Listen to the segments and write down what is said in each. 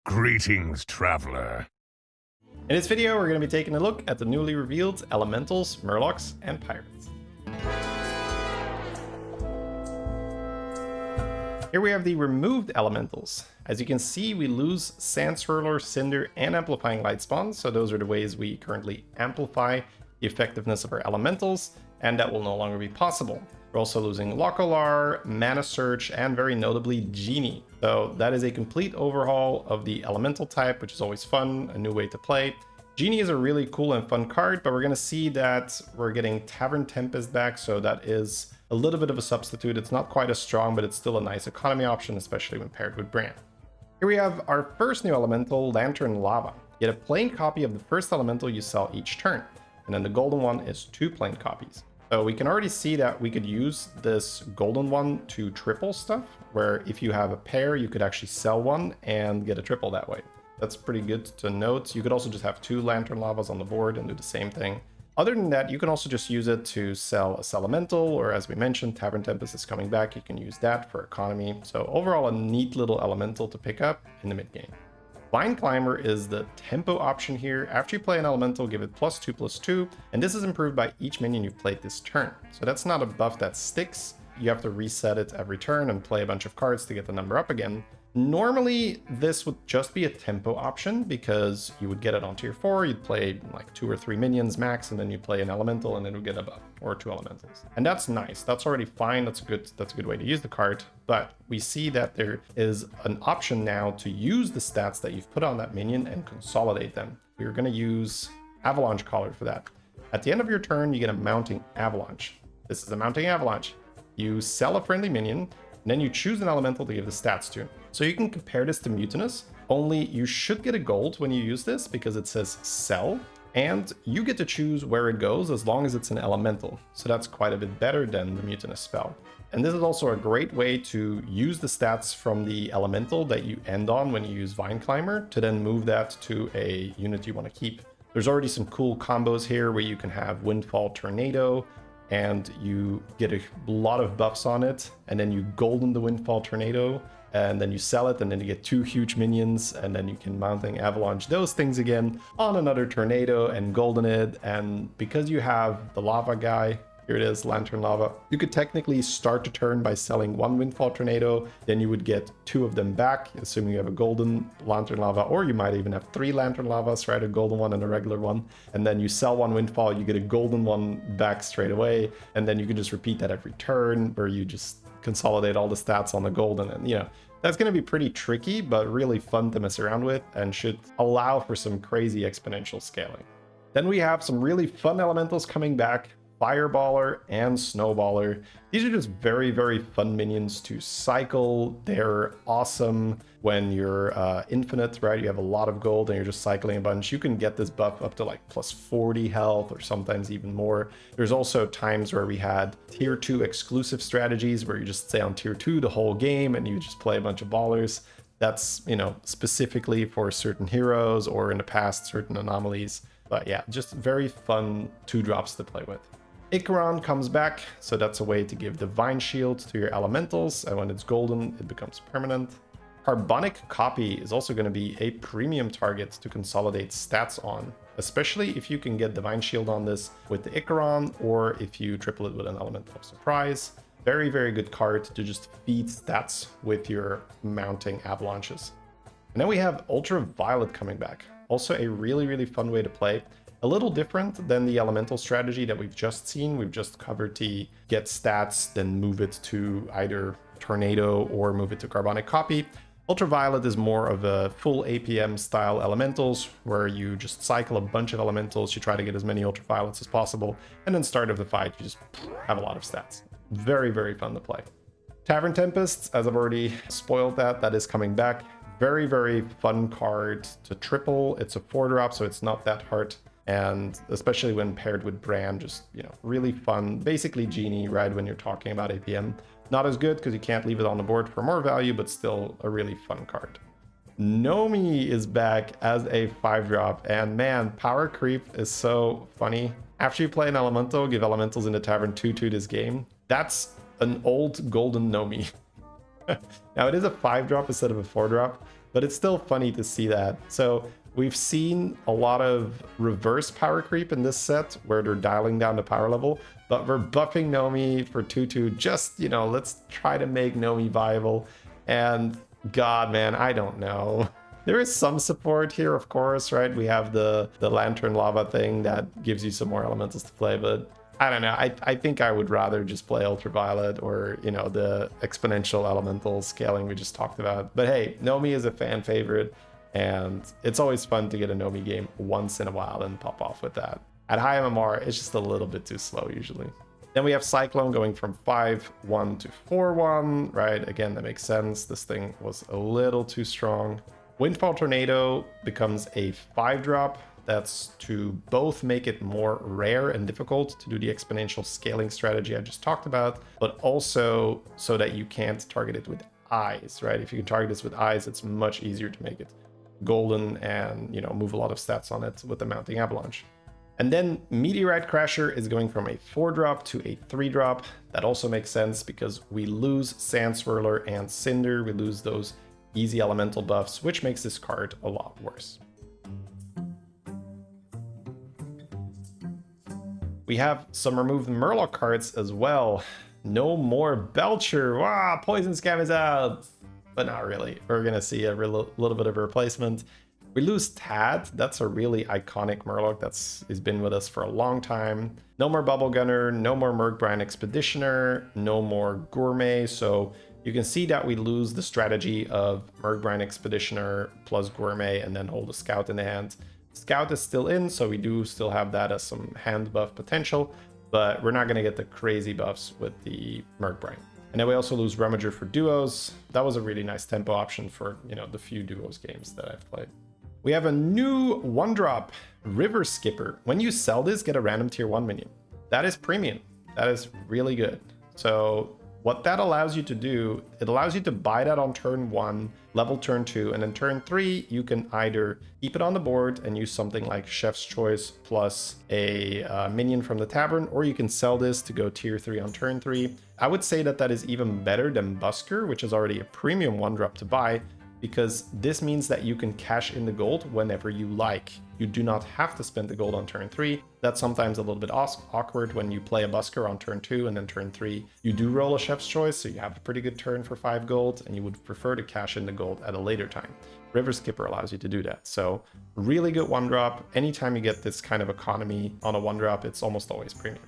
Greetings, traveler. In this video, we're going to be taking a look at the newly revealed Elementals, Murlocs, and Pirates. Here we have the removed Elementals. As you can see, we lose Sand Swirler, Cinder, and Amplifying Light Spawn, so those are the ways we currently amplify the effectiveness of our Elementals, and that will no longer be possible. We're also losing Locolar, Mana Search, and very notably Genie. So that is a complete overhaul of the Elemental type, which is always fun, a new way to play. Genie is a really cool and fun card, but we're going to see that we're getting Tavern Tempest back, so that is a little bit of a substitute. It's not quite as strong, but it's still a nice economy option, especially when paired with Bran. Here we have our first new Elemental, Lantern Lava. You get a plain copy of the first Elemental you sell each turn, and then the golden one is 2 plain copies. So we can already see that we could use this golden one to triple stuff, where if you have a pair, you could actually sell one and get a triple that way. That's pretty good to note. You could also just have 2 Lantern Lavas on the board and do the same thing. Other than that, you can also just use it to sell a Elemental, or as we mentioned, Tavern Tempest is coming back. You can use that for economy. So overall, a neat little Elemental to pick up in the mid game. Vine Climber is the tempo option here. After you play an Elemental, give it +2/+2, and this is improved by each minion you've played this turn. So that's not a buff that sticks. You have to reset it every turn and play a bunch of cards to get the number up again. Normally, this would just be a tempo option because you would get it on tier 4, you'd play like 2 or 3 minions max, and then you play an Elemental and then you get a buff, or 2 Elementals. And that's nice, that's already fine, that's a good way to use the card, but we see that there is an option now to use the stats that you've put on that minion and consolidate them. We're going to use Avalanche Collar for that. At the end of your turn, you get a Mounting Avalanche. This is a Mounting Avalanche. You sell a friendly minion, and then you choose an Elemental to give the stats to. So you can compare this to Mutinous, only you should get a gold when you use this because it says sell, and you get to choose where it goes as long as it's an Elemental. So that's quite a bit better than the Mutinous spell. And this is also a great way to use the stats from the Elemental that you end on when you use Vine Climber to then move that to a unit you want to keep. There's already some cool combos here where you can have Windfall Tornado, and you get a lot of buffs on it, and then you golden the Windfall Tornado, and then you sell it, and then you get 2 huge minions, and then you can Mounting Avalanche those things again on another Tornado and golden it. And because you have the lava guy, here it is, Lantern Lava, you could technically start the turn by selling 1 Windfall Tornado, then you would get 2 of them back, assuming you have a golden Lantern Lava, or you might even have 3 Lantern Lavas, right? A golden one and a regular one. And then you sell 1 Windfall, you get a golden one back straight away, and then you can just repeat that every turn, where you just consolidate all the stats on the golden. And that's going to be pretty tricky, but really fun to mess around with, and should allow for some crazy exponential scaling. Then we have some really fun Elementals coming back. Fireballer and Snowballer. These are just very, very fun minions to cycle. They're awesome when you're infinite, right? You have a lot of gold and you're just cycling a bunch. You can get this buff up to like +40 health or sometimes even more. There's also times where we had tier 2 exclusive strategies where you just stay on tier 2 the whole game and you just play a bunch of ballers. That's, specifically for certain heroes, or in the past, certain anomalies. But yeah, just very fun 2-drops to play with. Icaron comes back, so that's a way to give Divine Shield to your Elementals, and when it's golden, it becomes permanent. Carbonic Copy is also going to be a premium target to consolidate stats on, especially if you can get Divine Shield on this with the Icaron, or if you triple it with an Elemental of Surprise. Very, very good card to just feed stats with your Mounting Avalanches. And then we have Ultraviolet coming back. Also a really, really fun way to play. A little different than the Elemental strategy that we've just seen. We've just covered the get stats, then move it to either Tornado or move it to Carbonic Copy. Ultraviolet is more of a full APM style Elementals, where you just cycle a bunch of Elementals, you try to get as many Ultraviolets as possible, and then start of the fight, you just have a lot of stats. Very, very fun to play. Tavern Tempest, as I've already spoiled that is coming back. Very, very fun card to triple. It's a 4-drop, so it's not that hard. And especially when paired with Bran, just, really fun. Basically Genie, right, when you're talking about APM. Not as good because you can't leave it on the board for more value, but still a really fun card. Nomi is back as a 5-drop, and man, power creep is so funny. After you play an Elemental, give Elementals in the Tavern 2/2 this game. That's an old golden Nomi. Now it is a 5-drop instead of a 4-drop, but it's still funny to see that. So we've seen a lot of reverse power creep in this set where they're dialing down the power level, but we're buffing Nomi for 2/2. Just, you know, let's try to make Nomi viable. And God, man, I don't know. There is some support here, of course, right? We have the Lantern Lava thing that gives you some more elementals to play, but I don't know. I think I would rather just play Ultraviolet or, you know, the exponential elemental scaling we just talked about. But hey, Nomi is a fan favorite, and it's always fun to get a Nomi game once in a while and pop off with that. At high MMR, it's just a little bit too slow usually. Then we have Cyclone going from 5/1 to 4/1, right? Again, that makes sense. This thing was a little too strong. Windfall Tornado becomes a 5-drop. That's to both make it more rare and difficult to do the exponential scaling strategy I just talked about, but also so that you can't target it with eyes, right? If you can target this with eyes, it's much easier to make it golden and, you know, move a lot of stats on it with the Mounting Avalanche. And then Meteorite Crasher is going from a 4-drop to a 3-drop. That also makes sense because we lose Sand Swirler and Cinder. We lose those easy elemental buffs, which makes this card a lot worse. We have some removed Murloc cards as well. No more Belcher. Wow, Poison Scam is out. But not really. We're going to see a little bit of a replacement. We lose Tad. That's a really iconic Murloc that's been with us for a long time. No more Bubble Gunner, no more Murkbrine Expeditioner, no more Gourmet. So you can see that we lose the strategy of Murkbrine Expeditioner plus Gourmet and then hold a Scout in the hand. Scout is still in, so we do still have that as some hand buff potential, but we're not going to get the crazy buffs with the Murkbrine. And then we also lose Rummager for duos. That was a really nice tempo option for, you know, the few duos games that I've played. We have a new 1-drop River Skipper. When you sell this, get a random tier 1 minion. That is premium. That is really good. So what that allows you to do, it allows you to buy that on turn 1, level turn 2, and then turn 3, you can either keep it on the board and use something like Chef's Choice plus a minion from the tavern, or you can sell this to go tier 3 on turn 3. I would say that that is even better than Busker, which is already a premium 1-drop to buy, because this means that you can cash in the gold whenever you like. You do not have to spend the gold on turn 3. That's sometimes a little bit awkward when you play a Busker on turn 2 and then turn 3. You do roll a Chef's Choice, so you have a pretty good turn for 5 gold, and you would prefer to cash in the gold at a later time. River Skipper allows you to do that. So really good 1-drop. Anytime you get this kind of economy on a 1-drop, it's almost always premium.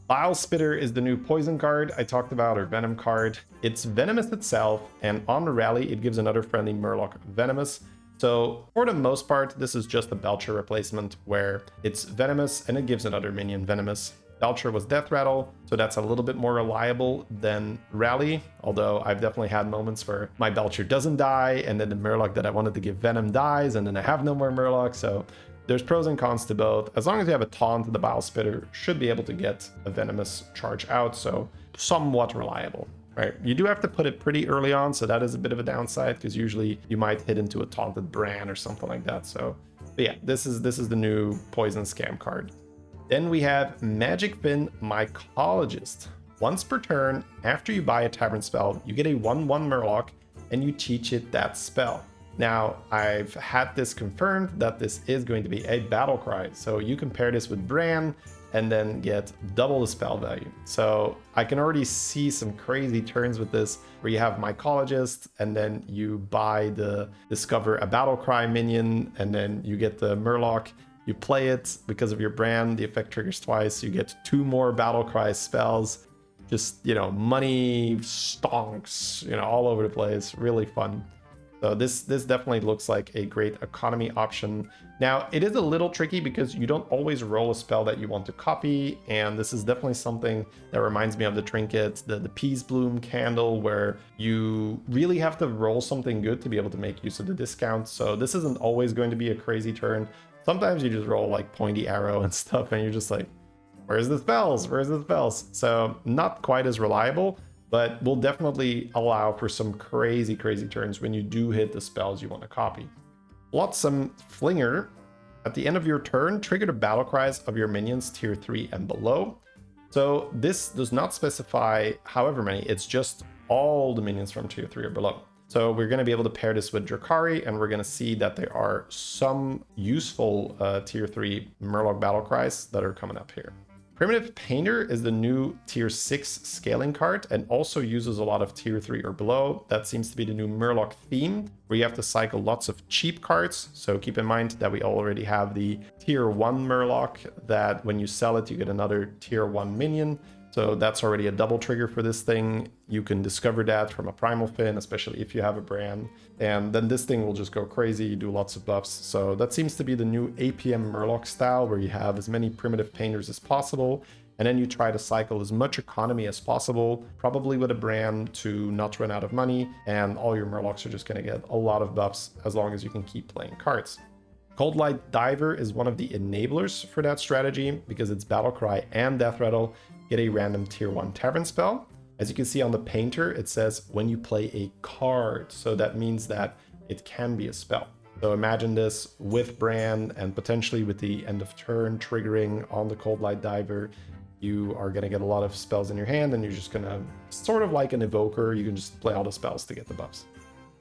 Bile Spitter is the new poison card I talked about, or venom card. It's venomous itself, and on the rally, it gives another friendly Murloc venomous. So for the most part, this is just a Belcher replacement where it's venomous and it gives another minion venomous. Belcher was Death Rattle, so that's a little bit more reliable than Rally, although I've definitely had moments where my Belcher doesn't die, and then the Murloc that I wanted to give Venom dies, and then I have no more Murloc, so there's pros and cons to both. As long as you have a taunt, the Bile Spitter should be able to get a venomous charge out, so somewhat reliable, right? You do have to put it pretty early on, so that is a bit of a downside, because usually you might hit into a taunted Bran or something like that. So, but yeah, this is the new Poison Scam card. Then we have Magic Fin Mycologist. Once per turn, after you buy a Tavern spell, you get a 1/1 Murloc, and you teach it that spell. Now, I've had this confirmed that this is going to be a battle cry. So you compare this with Bran and then get double the spell value. So I can already see some crazy turns with this where you have Mycologist and then you buy the Discover a Battle Cry minion and then you get the Murloc. You play it because of your Bran, the effect triggers twice. You get 2 more Battle Cry spells. Just, you know, money stonks, you know, all over the place. Really fun. So this definitely looks like a great economy option. Now, it is a little tricky because you don't always roll a spell that you want to copy, and this is definitely something that reminds me of the trinket, the Peace Bloom candle, where you really have to roll something good to be able to make use of the discount. So this isn't always going to be a crazy turn. Sometimes you just roll like Pointy Arrow and stuff, and you're just like, where's the spells? Where's the spells? So not quite as reliable, but will definitely allow for some crazy turns when you do hit the spells you want to copy. Flotsam Flinger. At the end of your turn, trigger the battle cries of your minions tier 3 and below. So this does not specify however many, it's just all the minions from tier 3 or below. So we're going to be able to pair this with Drakari, and we're going to see that there are some useful tier 3 Murloc battle cries that are coming up here. Primitive Painter is the new tier 6 scaling card and also uses a lot of tier 3 or below. That seems to be the new Murloc theme, where you have to cycle lots of cheap cards. So keep in mind that we already have the tier 1 Murloc that when you sell it, you get another tier 1 minion. So that's already a double trigger for this thing. You can discover that from a Primal Fin, especially if you have a brand. And then this thing will just go crazy, you do lots of buffs. So that seems to be the new APM Murloc style, where you have as many Primitive Painters as possible. And then you try to cycle as much economy as possible, probably with a brand to not run out of money. And all your Murlocs are just going to get a lot of buffs as long as you can keep playing cards. Cold Light Diver is one of the enablers for that strategy because it's Battlecry and Death Rattle get a random tier 1 Tavern spell. As you can see on the painter, it says when you play a card. So that means that it can be a spell. So imagine this with Bran and potentially with the end of turn triggering on the Cold Light Diver. You are going to get a lot of spells in your hand and you're just going to, sort of like an evoker, you can just play all the spells to get the buffs.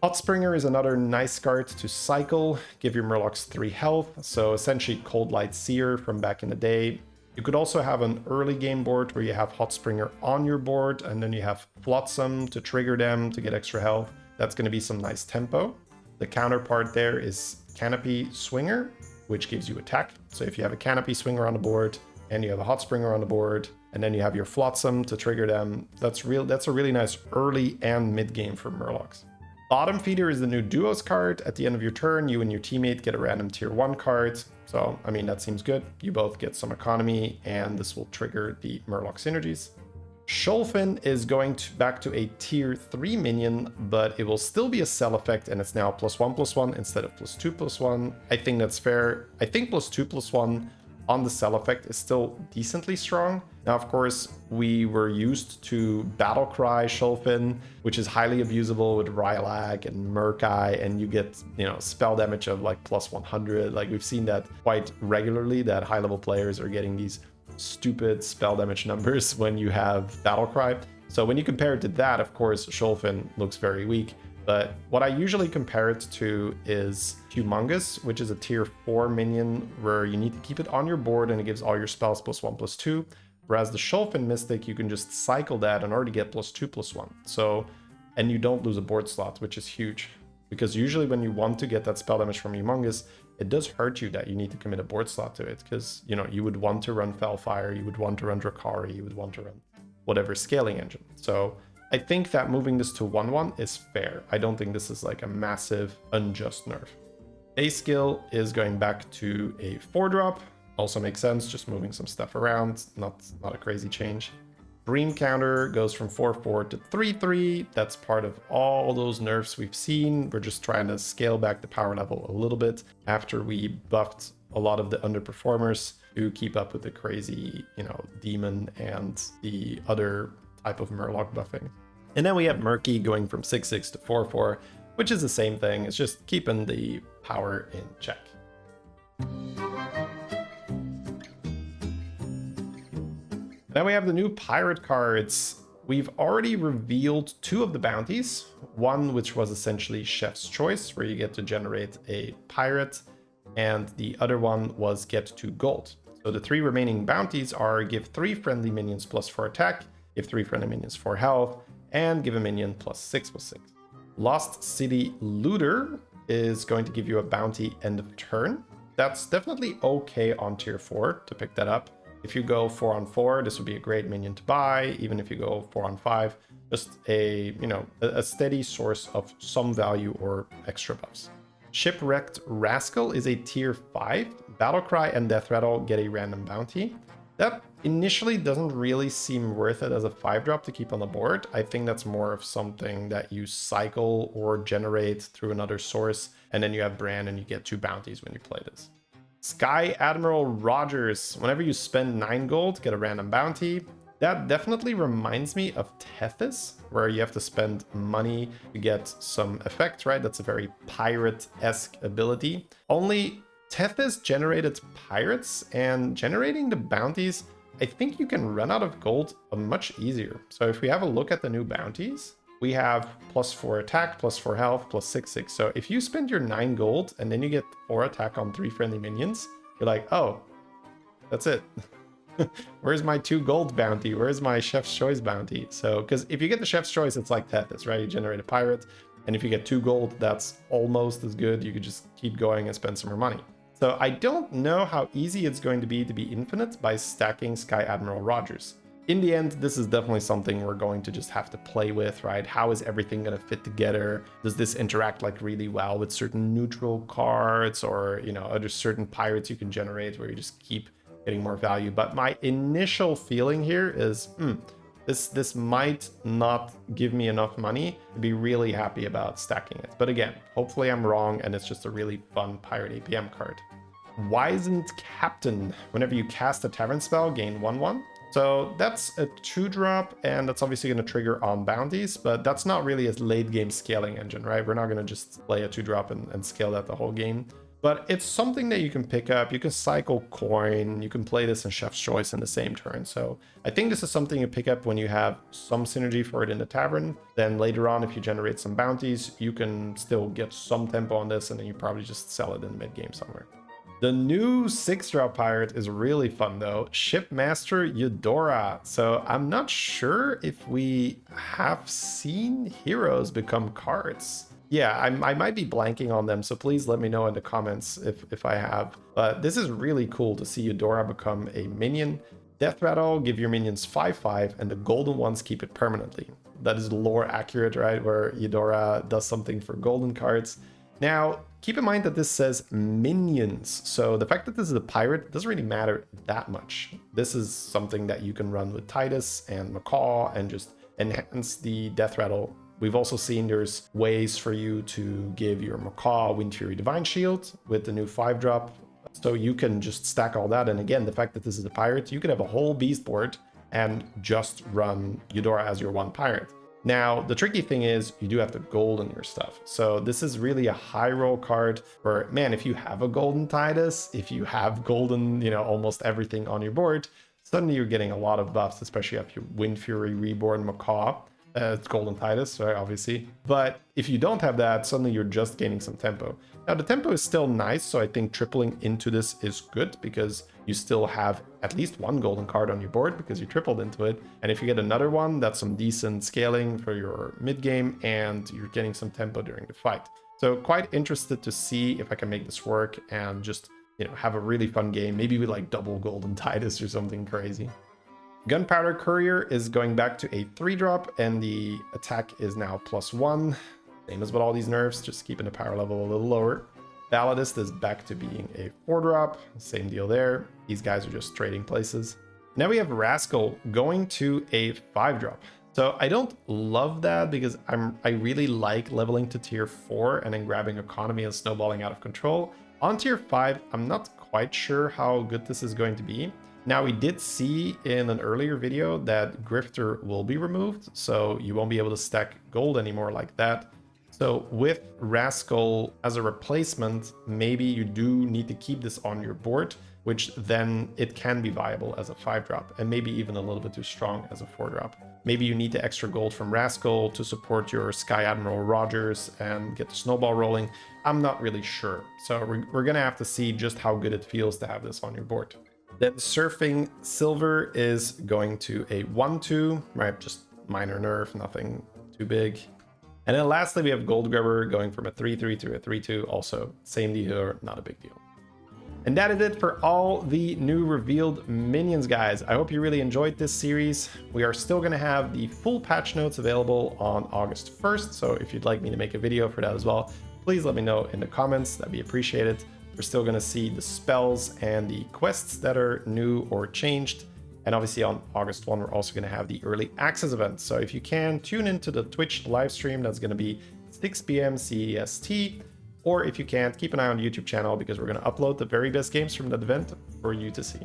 Hot Springer is another nice card to cycle, give your Murlocs 3 health, so essentially Cold Light Seer from back in the day. You could also have an early game board where you have Hot Springer on your board and then you have Flotsam to trigger them to get extra health. That's going to be some nice tempo. The counterpart there is Canopy Swinger, which gives you attack. So if you have a Canopy Swinger on the board and you have a Hot Springer on the board and then you have your Flotsam to trigger them, that's a really nice early and mid game for Murlocs. Bottom Feeder is the new Duos card. At the end of your turn, you and your teammate get a random tier 1 card. So, I mean, that seems good. You both get some economy, and this will trigger the Murloc synergies. Sholfin is going back to a tier 3 minion, but it will still be a cell effect, and it's now +1/+1 instead of +2/+1. I think that's fair. I think +2/+1 on the cell effect is still decently strong. Now, of course, we were used to Battlecry Sholfin, which is highly abusable with Rylag and Murkai, and you get, spell damage of like +100. Like we've seen that quite regularly, that high-level players are getting these stupid spell damage numbers when you have Battlecry. So when you compare it to that, of course, Sholfin looks very weak. But what I usually compare it to is Humongous, which is a tier 4 minion where you need to keep it on your board and it gives all your spells +1/+2. Whereas the Sholfin Mystic, you can just cycle that and already get +2/+1. So, and you don't lose a board slot, which is huge. Because usually when you want to get that spell damage from Humongous, it does hurt you that you need to commit a board slot to it. Because, you would want to run Fellfire, you would want to run Drakari, you would want to run whatever scaling engine. So I think that moving this to 1/1 is fair. I don't think this is like a massive unjust nerf. Base skill is going back to a 4-drop. Also makes sense, just moving some stuff around, not a crazy change. Dream counter goes from 4/4 to 3/3. That's part of all those nerfs we've seen. We're just trying to scale back the power level a little bit after we buffed a lot of the underperformers to keep up with the crazy, demon and the other type of Murloc buffing. And then we have Murky going from 6/6 to 4/4, which is the same thing. It's just keeping the power in check. Then we have the new pirate cards. We've already revealed 2 of the bounties. One, which was essentially Chef's Choice, where you get to generate a pirate, and the other one was get 2 gold. So the 3 remaining bounties are give 3 friendly minions +4 attack, give 3 friendly minions 4 health, and give a minion +6/+6. Lost City Looter is going to give you a bounty end of turn. That's definitely okay on tier 4 to pick that up. If you go 4/4, this would be a great minion to buy. Even if you go 4/5, just a steady source of some value or extra buffs. Shipwrecked Rascal is a tier 5. Battlecry and Death Rattle get a random bounty. That initially doesn't really seem worth it as a 5-drop to keep on the board. I think that's more of something that you cycle or generate through another source, and then you have Bran and you get 2 bounties when you play this. Sky Admiral Rogers, whenever you spend 9 gold, get a random bounty. That definitely reminds me of Tethys, where you have to spend money to get some effect, right? That's a very pirate-esque ability. Only Tethys generated pirates, and generating the bounties, I think you can run out of gold much easier. So if we have a look at the new bounties, we have +4 attack, +4 health, +6/6. So if you spend your 9 gold and then you get 4 attack on 3 friendly minions, you're like, oh, that's it. Where's my 2 gold bounty? Where's my Chef's Choice bounty? So, because if you get the Chef's Choice, it's like Tethys, right? You generate a pirate, and if you get 2 gold, that's almost as good. You could just keep going and spend some more money. So I don't know how easy it's going to be infinite by stacking Sky Admiral Rogers. In the end, this is definitely something we're going to just have to play with, right? How is everything going to fit together? Does this interact like really well with certain neutral cards, or, you know, are there certain pirates you can generate where you just keep getting more value? But my initial feeling here is, this might not give me enough money to be really happy about stacking it. But again, hopefully I'm wrong and it's just a really fun pirate APM card. Wizened Captain. Whenever you cast a tavern spell, gain 1/1. So that's a 2-drop, and that's obviously going to trigger on bounties, but that's not really a late game scaling engine, right? We're not going to just play a 2-drop and scale that the whole game. But it's something that you can pick up. You can cycle coin. You can play this in Chef's Choice in the same turn. So I think this is something you pick up when you have some synergy for it in the tavern. Then later on, if you generate some bounties, you can still get some tempo on this, and then you probably just sell it in the mid game somewhere. The new 6-drop pirate is really fun though. Shipmaster Eudora. So I'm not sure if we have seen heroes become cards. Yeah, I might be blanking on them, so please let me know in the comments if I have. But this is really cool to see Eudora become a minion. Death Rattle, give your minions 5/5, and the golden ones keep it permanently. That is lore accurate, right? Where Eudora does something for golden cards. Now, keep in mind that this says minions, so the fact that this is a pirate doesn't really matter that much. This is something that you can run with Titus and Macaw and just enhance the Death Rattle. We've also seen there's ways for you to give your Macaw Wind Fury Divine Shield with the new 5-drop, so you can just stack all that. And again, the fact that this is a pirate, you could have a whole beast board and just run Eudora as your 1 pirate. Now, the tricky thing is you do have to golden your stuff. So this is really a high roll card where, man, if you have a golden Titus, if you have golden, you know, almost everything on your board, suddenly you're getting a lot of buffs, especially if you Wind Fury Reborn Macaw. It's golden Titus, right, obviously. But if you don't have that, suddenly you're just gaining some tempo. Now, the tempo is still nice, so I think tripling into this is good because you still have at least 1 golden card on your board because you tripled into it. And if you get another one, that's some decent scaling for your mid game, and you're getting some tempo during the fight. So quite interested to see if I can make this work and just, you know, have a really fun game. Maybe with like double golden Titus or something crazy. Gunpowder Courier is going back to a 3-drop, and the attack is now +1. Same as with all these nerfs, just keeping the power level a little lower. Balladist is back to being a 4-drop. Same deal there. These guys are just trading places. Now we have Rascal going to a 5-drop. So I don't love that because I really like leveling to tier 4 and then grabbing economy and snowballing out of control. On tier 5, I'm not quite sure how good this is going to be. Now, we did see in an earlier video that Grifter will be removed, so you won't be able to stack gold anymore like that. So with Rascal as a replacement, maybe you do need to keep this on your board, which then it can be viable as a 5-drop, and maybe even a little bit too strong as a 4-drop. Maybe you need the extra gold from Rascal to support your Sky Admiral Rogers and get the snowball rolling. I'm not really sure. So we're gonna have to see just how good it feels to have this on your board. Then Surfing Silver is going to a 1/2, right? Just minor nerf, nothing too big. And then lastly, we have Gold Grubber going from a 3/3 to a 3/2. Also, same deal, not a big deal. And that is it for all the new revealed minions, guys. I hope you really enjoyed this series. We are still going to have the full patch notes available on August 1st. So if you'd like me to make a video for that as well, please let me know in the comments. That'd be appreciated. We're still going to see the spells and the quests that are new or changed. And obviously on August 1, we're also going to have the early access event. So if you can, tune into the Twitch live stream. That's going to be 6 p.m. CEST. Or if you can't, keep an eye on the YouTube channel because we're going to upload the very best games from that event for you to see.